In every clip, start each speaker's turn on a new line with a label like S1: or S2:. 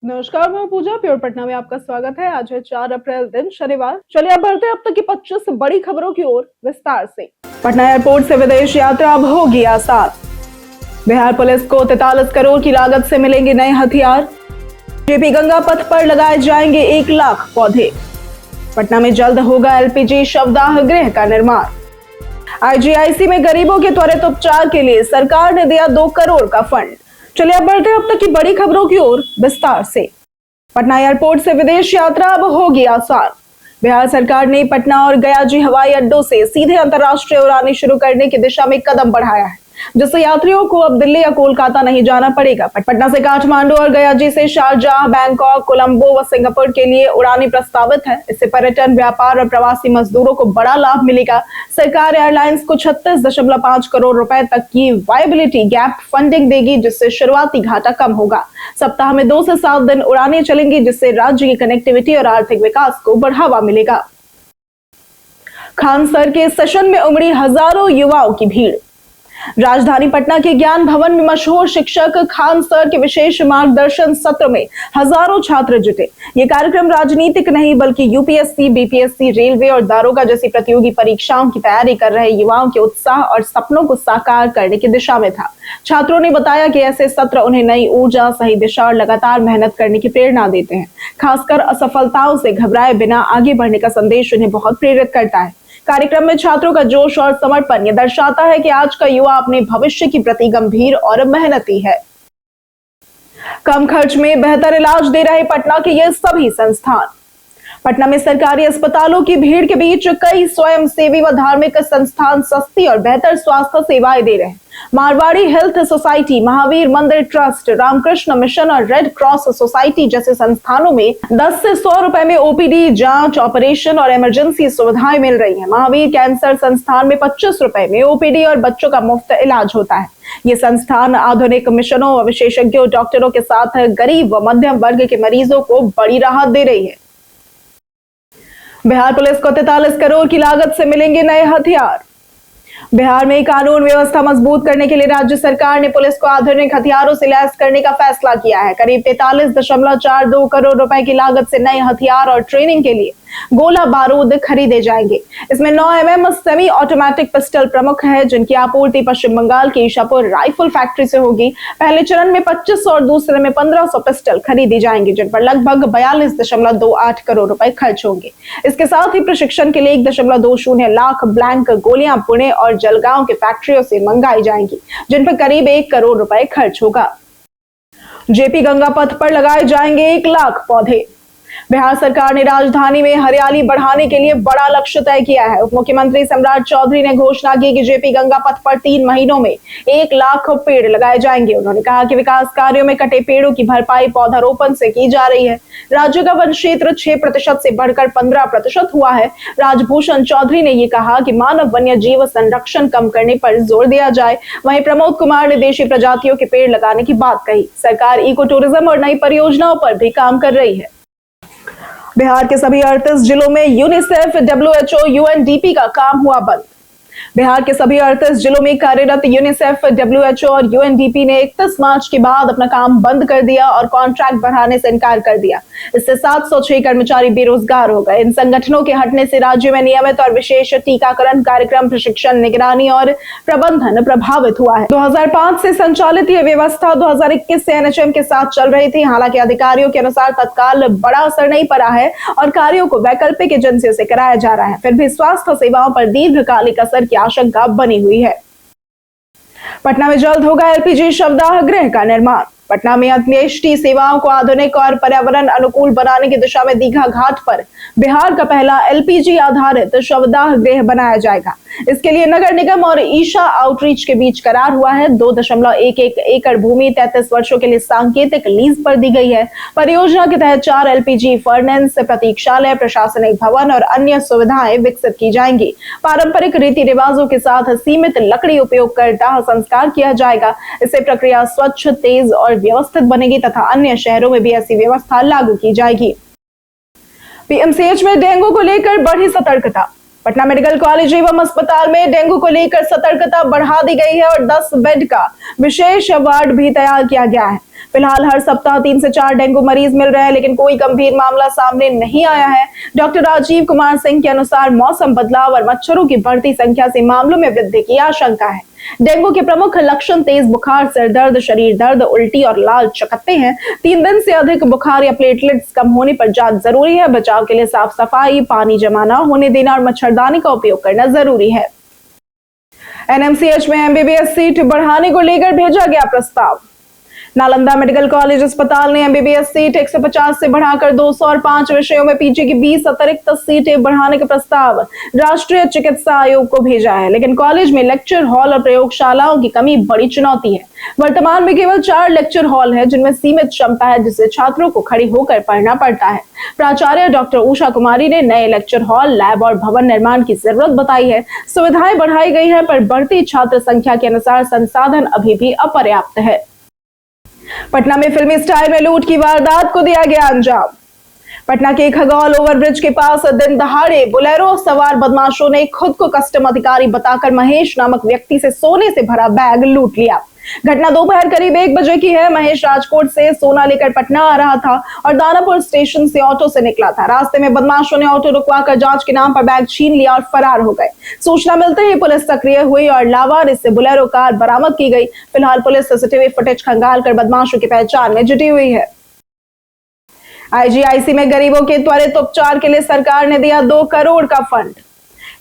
S1: नमस्कार, मैं पूजा प्योर पटना में आपका स्वागत है। आज है 4 अप्रैल दिन शनिवार। चलिए अब बढ़ते हैं अब तक की 25 बड़ी खबरों की ओर विस्तार से। पटना एयरपोर्ट से विदेश यात्रा अब होगी आसान। बिहार पुलिस को 43 करोड़ की लागत से मिलेंगे नए हथियार। जेपी गंगा पथ पर लगाए जाएंगे 1 लाख पौधे। पटना में जल्द होगा एलपीजी शवदाह गृह का निर्माण। आईजीआईसी में गरीबों के त्वरित उपचार के लिए सरकार ने दिया 2 करोड़ का फंड। चलिए अब बढ़ते हैं अब तक की बड़ी खबरों की ओर विस्तार से। पटना एयरपोर्ट से विदेश यात्रा अब होगी आसान। बिहार सरकार ने पटना और गयाजी हवाई अड्डों से सीधे अंतर्राष्ट्रीय उड़ानें शुरू करने की दिशा में कदम बढ़ाया है, जिससे यात्रियों को अब दिल्ली या कोलकाता नहीं जाना पड़ेगा। पटना से काठमांडू और गयाजी से शारजाह, बैंकॉक, कोलंबो व सिंगापुर के लिए उड़ानें प्रस्तावित है। इससे पर्यटन, व्यापार और प्रवासी मजदूरों को बड़ा लाभ मिलेगा। सरकार एयरलाइंस को 36.5 करोड़ रुपए तक की वायबिलिटी गैप फंडिंग देगी, जिससे शुरुआती घाटा कम होगा। सप्ताह में 2 से 7 दिन उड़ानें चलेंगी, जिससे राज्य की कनेक्टिविटी और आर्थिक विकास को बढ़ावा मिलेगा। खान सर के सेशन में उमड़ी हजारों युवाओं की भीड़। राजधानी पटना के ज्ञान भवन में मशहूर शिक्षक खान सर के विशेष मार्गदर्शन सत्र में हजारों छात्र जुटे। ये कार्यक्रम राजनीतिक नहीं बल्कि यूपीएससी, बीपीएससी, रेलवे और दारोगा जैसी प्रतियोगी परीक्षाओं की तैयारी कर रहे युवाओं के उत्साह और सपनों को साकार करने की दिशा में था। छात्रों ने बताया कि ऐसे सत्र उन्हें नई ऊर्जा, सही दिशा और लगातार मेहनत करने की प्रेरणा देते हैं। खासकर असफलताओं से घबराए बिना आगे बढ़ने का संदेश उन्हें बहुत प्रेरित करता है। कार्यक्रम में छात्रों का जोश और समर्पण यह दर्शाता है कि आज का युवा अपने भविष्य के प्रति गंभीर और मेहनती है। कम खर्च में बेहतर इलाज दे रहे पटना के ये सभी संस्थान। पटना में सरकारी अस्पतालों की भीड़ के बीच कई स्वयंसेवी व धार्मिक संस्थान सस्ती और बेहतर स्वास्थ्य सेवाएं दे रहे हैं। मारवाड़ी हेल्थ सोसाइटी, महावीर मंदिर ट्रस्ट, रामकृष्ण मिशन और रेड क्रॉस सोसाइटी जैसे संस्थानों में 10 से 100 रुपए में ओपीडी, जांच, ऑपरेशन और इमरजेंसी सुविधाएं मिल रही हैं। महावीर कैंसर संस्थान में 25 रुपए में ओपीडी और बच्चों का मुफ्त इलाज होता है। ये संस्थान आधुनिक मिशनों व विशेषज्ञों डॉक्टरों के साथ गरीब व मध्यम वर्ग के मरीजों को बड़ी राहत दे रही है। बिहार पुलिस को 43 करोड़ की लागत से मिलेंगे नए हथियार। बिहार में कानून व्यवस्था मजबूत करने के लिए राज्य सरकार ने पुलिस को आधुनिक हथियारों से लैस करने का फैसला किया है। करीब 43.42 करोड़ रुपए की लागत से नए हथियार और ट्रेनिंग के लिए गोला बारूद खरीदे जाएंगे। इसमें 9 mm सेमी ऑटोमेटिक पिस्टल प्रमुख है, जिनकी आपूर्ति पश्चिम बंगाल की ईशापुर राइफल फैक्ट्री से होगी। पहले चरण में 2500 और दूसरे में 1500 पिस्टल खरीदी जाएंगी, जिन पर लगभग 42.28 करोड़ रुपए खर्च होंगे। इसके साथ ही प्रशिक्षण के लिए 1.20 लाख ब्लैंक गोलियां पुणे और जलगांव के फैक्ट्रियों से मंगाई जाएंगी, जिन पर करीब 1 करोड़ रुपए खर्च होगा। जेपी गंगा पथ पर लगाए जाएंगे 1 लाख पौधे। बिहार सरकार ने राजधानी में हरियाली बढ़ाने के लिए बड़ा लक्ष्य तय किया है। उप मुख्यमंत्री सम्राट चौधरी ने घोषणा की कि जेपी गंगा पथ पर 3 महीनों में 1 लाख पेड़ लगाए जाएंगे। उन्होंने कहा कि विकास कार्यों में कटे पेड़ों की भरपाई पौधारोपण से की जा रही है। राज्य का वन क्षेत्र 6% से बढ़कर 15% हुआ है। राजभूषण चौधरी ने ये कहा कि मानव वन्य जीव संरक्षण कम करने पर जोर दिया जाए। वहीं प्रमोद कुमार ने देशी प्रजातियों के पेड़ लगाने की बात कही। सरकार इको टूरिज्म और नई परियोजनाओं पर भी काम कर रही है। बिहार के सभी 38 जिलों में यूनिसेफ, WHO, UNDP का काम हुआ बंद। बिहार के सभी 38 जिलों में कार्यरत यूनिसेफ, WHO और UNDP ने 31 मार्च के बाद अपना काम बंद कर दिया और कॉन्ट्रैक्ट बढ़ाने से इनकार कर दिया। इससे 706 कर्मचारी बेरोजगार हो गए। इन संगठनों के हटने से राज्य में नियमित और विशेष टीकाकरण कार्यक्रम, प्रशिक्षण, निगरानी और प्रबंधन प्रभावित हुआ है। 2005 से संचालित यह व्यवस्था 2021 से NHM के साथ चल रही थी। हालांकि अधिकारियों के अनुसार तत्काल बड़ा असर नहीं पड़ा है और कार्यों को वैकल्पिक एजेंसियों से कराया जा रहा है। फिर भी स्वास्थ्य सेवाओं पर दीर्घकालिक असर की आशंका बनी हुई है। पटना में जल्द होगा एलपीजी शवदाह गृह का निर्माण। पटना में अंत्येष्टि सेवाओं को आधुनिक और पर्यावरण अनुकूल बनाने की दिशा में दीघा घाट पर बिहार का पहला एलपीजी आधारित शवदाह गृह बनाया जाएगा। इसके लिए नगर निगम और ईशा आउटरीच के बीच करार हुआ है। 2.11 एकड़ भूमि 33 वर्षों के लिए सांकेतिक लीज पर दी गई है। परियोजना के तहत 4 एलपीजी फर्नेस, प्रतीक्षालय, प्रशासनिक भवन और अन्य सुविधाएं विकसित की जाएंगी। पारंपरिक रीति रिवाजों के साथ सीमित लकड़ी उपयोग कर दाह संस्कार किया जाएगा। इससे प्रक्रिया स्वच्छ, तेज और व्यवस्थित बनेगी तथा अन्य शहरों में भी ऐसी व्यवस्था लागू की जाएगी। पीएमसीएच में डेंगू को लेकर बढ़ी सतर्कता। पटना मेडिकल कॉलेज एवं अस्पताल में डेंगू को लेकर सतर्कता बढ़ा दी गई है और 10 बेड का विशेष वार्ड भी तैयार किया गया है। फिलहाल हर सप्ताह 3 से 4 डेंगू मरीज मिल रहे हैं, लेकिन कोई गंभीर मामला सामने नहीं आया है। डॉक्टर राजीव कुमार सिंह के अनुसार मौसम बदलाव और मच्छरों की बढ़ती संख्या से मामलों में वृद्धि की आशंका है। डेंगू के प्रमुख लक्षण तेज बुखार, सिर दर्द, शरीर दर्द, उल्टी और लाल चकत्ते हैं। 3 दिन से अधिक बुखार या प्लेटलेट्स कम होने पर जांच जरूरी है। बचाव के लिए साफ सफाई, पानी जमा न होने देना और मच्छरदानी का उपयोग करना जरूरी है। एनएमसीएच में एमबीबीएस सीट बढ़ाने को लेकर भेजा गया प्रस्ताव। नालंदा मेडिकल कॉलेज अस्पताल ने एमबीबीएस सीट 150 से बढ़ाकर 200 और 5 विषयों में पीजी की 20 अतिरिक्त सीटें बढ़ाने का प्रस्ताव राष्ट्रीय चिकित्सा आयोग को भेजा है, लेकिन कॉलेज में लेक्चर हॉल और प्रयोगशालाओं की कमी बड़ी चुनौती है। वर्तमान में केवल 4 लेक्चर हॉल है, जिनमें सीमित क्षमता है, जिससे छात्रों को खड़ी होकर पढ़ना पड़ता है। प्राचार्य डॉक्टर उषा कुमारी ने नए लेक्चर हॉल, लैब और भवन निर्माण की जरूरत बताई है। सुविधाएं बढ़ाई गई है, पर बढ़ती छात्र संख्या के अनुसार संसाधन अभी भी अपर्याप्त है। पटना में फिल्मी स्टाइल में लूट की वारदात को दिया गया अंजाम। पटना के खगौल ओवरब्रिज के पास दिन दहाड़े बोलेरो सवार बदमाशों ने खुद को कस्टम अधिकारी बताकर महेश नामक व्यक्ति से सोने से भरा बैग लूट लिया। घटना दोपहर करीब 1 बजे की है। महेश राजकोट से सोना लेकर पटना आ रहा था और दानापुर स्टेशन से ऑटो से निकला था। रास्ते में बदमाशों ने ऑटो रुकवाकर जांच के नाम पर बैग छीन लिया और फरार हो गए। सूचना मिलते ही पुलिस सक्रिय हुई और लावारिस से बोलेरो कार बरामद की गई। फिलहाल पुलिस सीसीटीवी फुटेज खंगालकर बदमाशों की पहचान में जुटी हुई है। आईजीआईसी में गरीबों के त्वरित उपचार के लिए सरकार ने दिया 2 करोड़ का fund.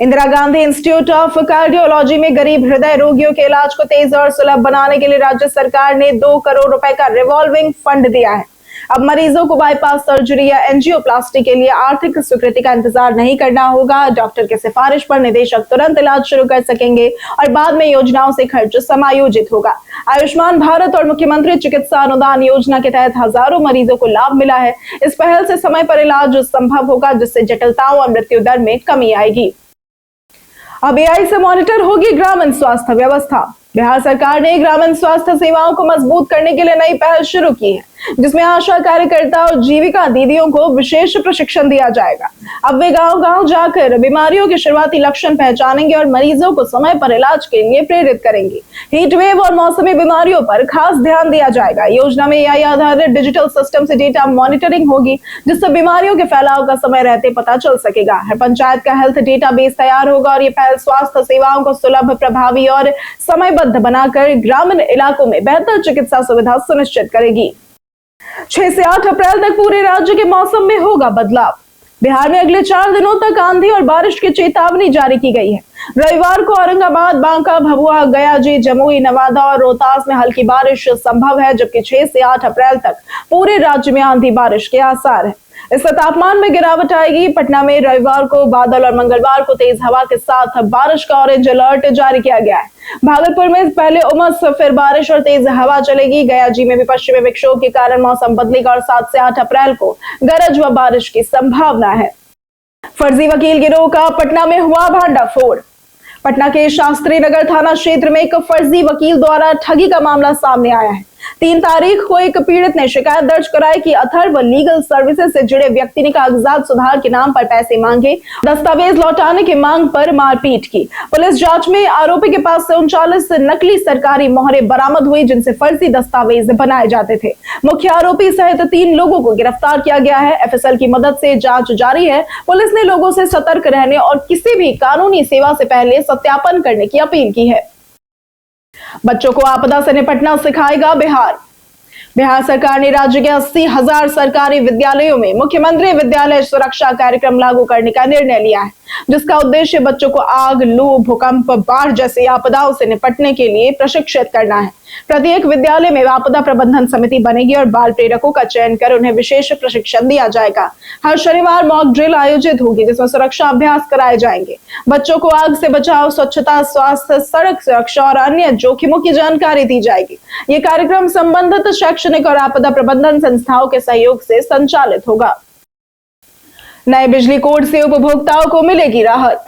S1: Indira Gandhi institute of cardiology में गरीब हृदय रोगियों के इलाज को तेज और सुलभ बनाने के लिए राज्य सरकार ने 2 करोड़ रुपए का रिवॉल्विंग फंड दिया है। अब मरीजों को बाईपास सर्जरी या एंजियोप्लास्टी के लिए आर्थिक स्वीकृति का इंतजार नहीं करना होगा। डॉक्टर की सिफारिश पर निदेशक तुरंत इलाज शुरू कर सकेंगे और बाद में योजनाओं से खर्च समायोजित होगा। आयुष्मान भारत और मुख्यमंत्री चिकित्सा अनुदान योजना के तहत हजारों मरीजों को लाभ मिला है। इस पहल से समय पर इलाज संभव होगा, जिससे जटिलताओं और मृत्यु दर में कमी आएगी। अब एआई से मॉनिटर होगी ग्रामीण स्वास्थ्य व्यवस्था। बिहार सरकार ने ग्रामीण स्वास्थ्य सेवाओं को मजबूत करने के लिए नई पहल शुरू की है, जिसमें आशा कार्यकर्ता और जीविका दीदियों को विशेष प्रशिक्षण दिया जाएगा। अब वे गांव-गांव जाकर बीमारियों के शुरुआती लक्षण पहचानेंगे और मरीजों को समय पर इलाज के लिए प्रेरित करेंगे। हीट वेव और मौसमी बीमारियों पर खास ध्यान दिया जाएगा। योजना में एआई आधारित डिजिटल सिस्टम से डेटा मॉनिटरिंग होगी, जिससे बीमारियों के फैलाव का समय रहते पता चल सकेगा। हर पंचायत का हेल्थ डेटाबेस तैयार होगा और ये पहल स्वास्थ्य सेवाओं को सुलभ, प्रभावी और समयबद्ध बनाकर ग्रामीण इलाकों में बेहतर चिकित्सा सुविधा सुनिश्चित करेगी। 6 से 8 अप्रैल तक पूरे राज्य के मौसम में होगा बदलाव। बिहार में अगले 4 दिनों तक आंधी और बारिश की चेतावनी जारी की गई है। रविवार को औरंगाबाद, बांका, भभुआ, गया, जमुई, नवादा और रोहतास में हल्की बारिश संभव है, जबकि 6 से 8 अप्रैल तक पूरे राज्य में आंधी बारिश के आसार है। इससे तापमान में गिरावट आएगी। पटना में रविवार को बादल और मंगलवार को तेज हवा के साथ बारिश का ऑरेंज अलर्ट जारी किया गया है। भागलपुर में पहले उमस, फिर बारिश और तेज हवा चलेगी। गया में भी पश्चिमी विक्षोभ के कारण मौसम बदलेगा और 7 से 8 अप्रैल को गरज व बारिश की संभावना है। फर्जी वकील गिरोह का पटना में हुआ भांडाफोड़। पटना के शास्त्री नगर थाना क्षेत्र में एक फर्जी वकील द्वारा ठगी का मामला सामने आया है। 3 तारीख को एक पीड़ित ने शिकायत दर्ज कराई कि अथर्व लीगल सर्विसेज से जुड़े व्यक्ति ने कागजात सुधार के नाम पर पैसे मांगे, दस्तावेज लौटाने की मांग पर मारपीट की। पुलिस जांच में आरोपी के पास से 39 नकली सरकारी मोहरे बरामद हुई, जिनसे फर्जी दस्तावेज बनाए जाते थे। मुख्य आरोपी सहित 3 लोगों को गिरफ्तार किया गया है। एफएसएल की मदद से जांच जारी है। पुलिस ने लोगों से सतर्क रहने और किसी भी कानूनी सेवा से पहले सत्यापन करने की अपील की है। बच्चों को आपदा से निपटना सिखाएगा बिहार। बिहार सरकार ने राज्य के 80,000 सरकारी विद्यालयों में मुख्यमंत्री विद्यालय सुरक्षा कार्यक्रम लागू करने का निर्णय लिया है, जिसका उद्देश्य बच्चों को आग, लू, भूकंप, बाढ़ जैसी आपदाओं से निपटने के लिए प्रशिक्षित करना है। प्रत्येक विद्यालय में आपदा प्रबंधन समिति बनेगी और बाल प्रेरकों का चयन कर उन्हें विशेष प्रशिक्षण दिया जाएगा। हर शनिवार मॉक ड्रिल आयोजित होगी, जिसमें सुरक्षा अभ्यास कराए जाएंगे। बच्चों को आग से बचाव, स्वच्छता, स्वास्थ्य, सड़क सुरक्षा और अन्य जोखिमों की जानकारी दी जाएगी। ये कार्यक्रम संबंधित शैक्षणिक और आपदा प्रबंधन संस्थाओं के सहयोग से संचालित होगा। नए बिजली कोड से उपभोक्ताओं को मिलेगी राहत।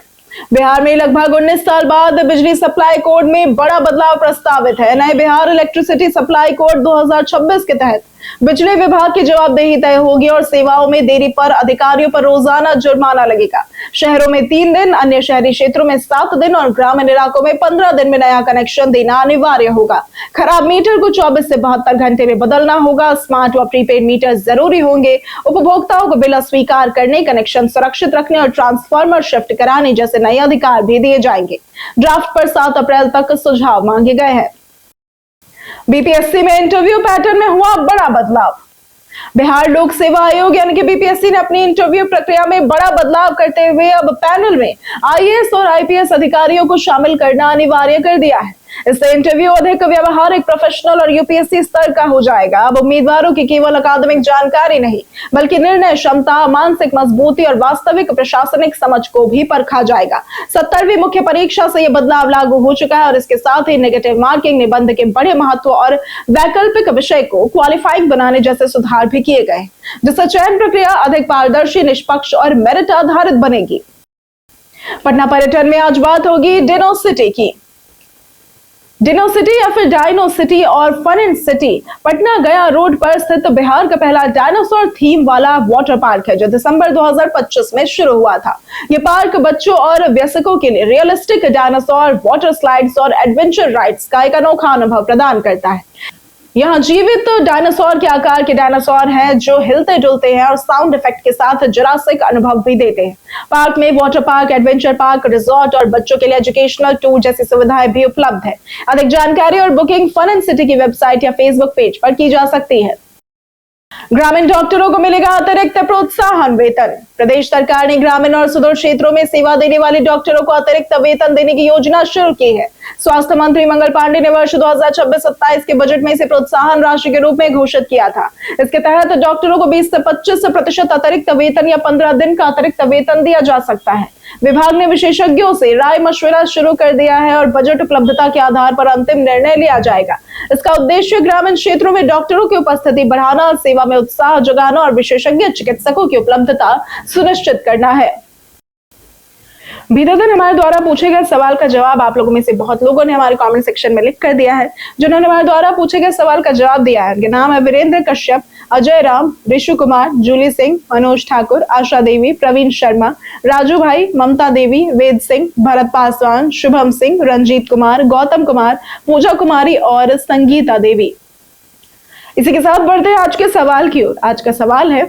S1: बिहार में लगभग 19 साल बाद बिजली सप्लाई कोड में बड़ा बदलाव प्रस्तावित है। नए बिहार इलेक्ट्रिसिटी सप्लाई कोड 2026 के तहत बिजली विभाग की जवाबदेही तय होगी और सेवाओं में देरी पर अधिकारियों पर रोजाना जुर्माना लगेगा। शहरों में 3 दिन, अन्य शहरी क्षेत्रों में 7 दिन और ग्रामीण इलाकों में 15 दिन में नया कनेक्शन देना अनिवार्य होगा। खराब मीटर को 24 से 72 घंटे में बदलना होगा। स्मार्ट व प्रीपेड मीटर जरूरी होंगे। उपभोक्ताओं को बिल अस्वीकार करने, कनेक्शन सुरक्षित रखने और ट्रांसफार्मर शिफ्ट कराने जैसे नए अधिकार भी दिए जाएंगे। ड्राफ्ट पर 7 अप्रैल तक सुझाव मांगे गए हैं। बीपीएससी में इंटरव्यू पैटर्न में हुआ बड़ा बदलाव। बिहार लोक सेवा आयोग यानी कि बीपीएससी ने अपनी इंटरव्यू प्रक्रिया में बड़ा बदलाव करते हुए अब पैनल में आईएएस और आईपीएस अधिकारियों को शामिल करना अनिवार्य कर दिया है। इससे इंटरव्यू अधिक व्यवहारिक, प्रोफेशनल और यूपीएससी स्तर का हो जाएगा। अब उम्मीदवारों की केवल अकादमिक जानकारी नहीं, बल्कि निर्णय क्षमता, मानसिक मजबूती और वास्तविक प्रशासनिक समझ को भी परखा जाएगा। 70वीं मुख्य परीक्षा से यह बदलाव लागू हो चुका है और इसके साथ ही नेगेटिव मार्किंग, निबंध के बड़े महत्व और वैकल्पिक विषय को क्वालिफाइंग बनाने जैसे सुधार भी किए गए, जिससे चयन प्रक्रिया अधिक पारदर्शी, निष्पक्ष और मेरिट आधारित बनेगी। पटना पर्यटन में आज बात होगी डिनो सिटी की। डिनो सिटी या फिर डायनो सिटी और फन एंड सिटी पटना गया रोड पर स्थित बिहार का पहला डायनासोर थीम वाला वाटर पार्क है, जो दिसंबर 2025 में शुरू हुआ था। ये पार्क बच्चों और वयस्कों के लिए रियलिस्टिक डायनासोर, वाटर स्लाइड्स और एडवेंचर राइड्स का एक अनोखा अनुभव प्रदान करता है। यहाँ जीवित डायनासोर के आकार के डायनासोर हैं जो हिलते डुलते हैं और साउंड इफेक्ट के साथ जुरासिक अनुभव भी देते हैं। पार्क में water park, adventure park, resort और बच्चों के लिए एजुकेशनल टूर जैसी सुविधाएं भी उपलब्ध है। अधिक जानकारी और बुकिंग फन एंड सिटी की वेबसाइट या फेसबुक पेज पर की जा सकती है। ग्रामीण डॉक्टरों को मिलेगा अतिरिक्त प्रोत्साहन वेतन। प्रदेश सरकार ने ग्रामीण और सुदूर क्षेत्रों में सेवा देने वाले डॉक्टरों को अतिरिक्त वेतन देने की योजना शुरू की है। स्वास्थ्य मंत्री मंगल पांडे ने वर्ष 2026-27 के बजट में इसे प्रोत्साहन राशि के रूप में घोषित किया था। इसके तहत डॉक्टरों को 20 से 25% अतिरिक्त वेतन या 15 दिन का अतिरिक्त वेतन दिया जा सकता है। विभाग ने विशेषज्ञों से राय मशविरा शुरू कर दिया है और बजट उपलब्धता के आधार पर अंतिम निर्णय लिया जाएगा। इसका उद्देश्य ग्रामीण क्षेत्रों में डॉक्टरों की उपस्थिति बढ़ाना, सेवा में उत्साह जगाना और विशेषज्ञ चिकित्सकों की उपलब्धता सुनिश्चित करना है। बीते दिन हमारे द्वारा पूछे गए सवाल का जवाब आप लोगों में से बहुत लोगों ने हमारे कमेंट सेक्शन में लिख कर दिया है। जिन्होंने हमारे द्वारा पूछे गए सवाल का जवाब दिया है, उनके नाम है वीरेंद्र कश्यप, अजय राम, ऋषु कुमार, जूली सिंह, मनोज ठाकुर, आशा देवी, प्रवीण शर्मा, राजू भाई, ममता देवी, वेद सिंह, भरत पासवान, शुभम सिंह, रंजीत कुमार, गौतम कुमार, पूजा कुमारी और संगीता देवी। इसी के साथ बढ़ते हैं आज के सवाल की ओर। आज का सवाल है,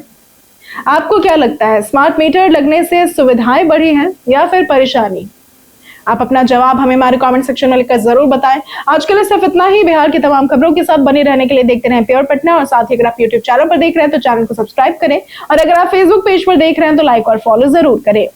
S1: आपको क्या लगता है स्मार्ट मीटर लगने से सुविधाएं बढ़ी हैं या फिर परेशानी? आप अपना जवाब हमें हमारे कमेंट सेक्शन में लिखकर जरूर बताएं। आज के लिए सिर्फ इतना ही। बिहार की तमाम खबरों के साथ बने रहने के लिए देखते रहें प्योर पटना और साथ ही अगर आप यूट्यूब चैनल पर देख रहे हैं तो चैनल को सब्सक्राइब करें और अगर आप फेसबुक पेज पर देख रहे हैं तो लाइक और फॉलो जरूर करें।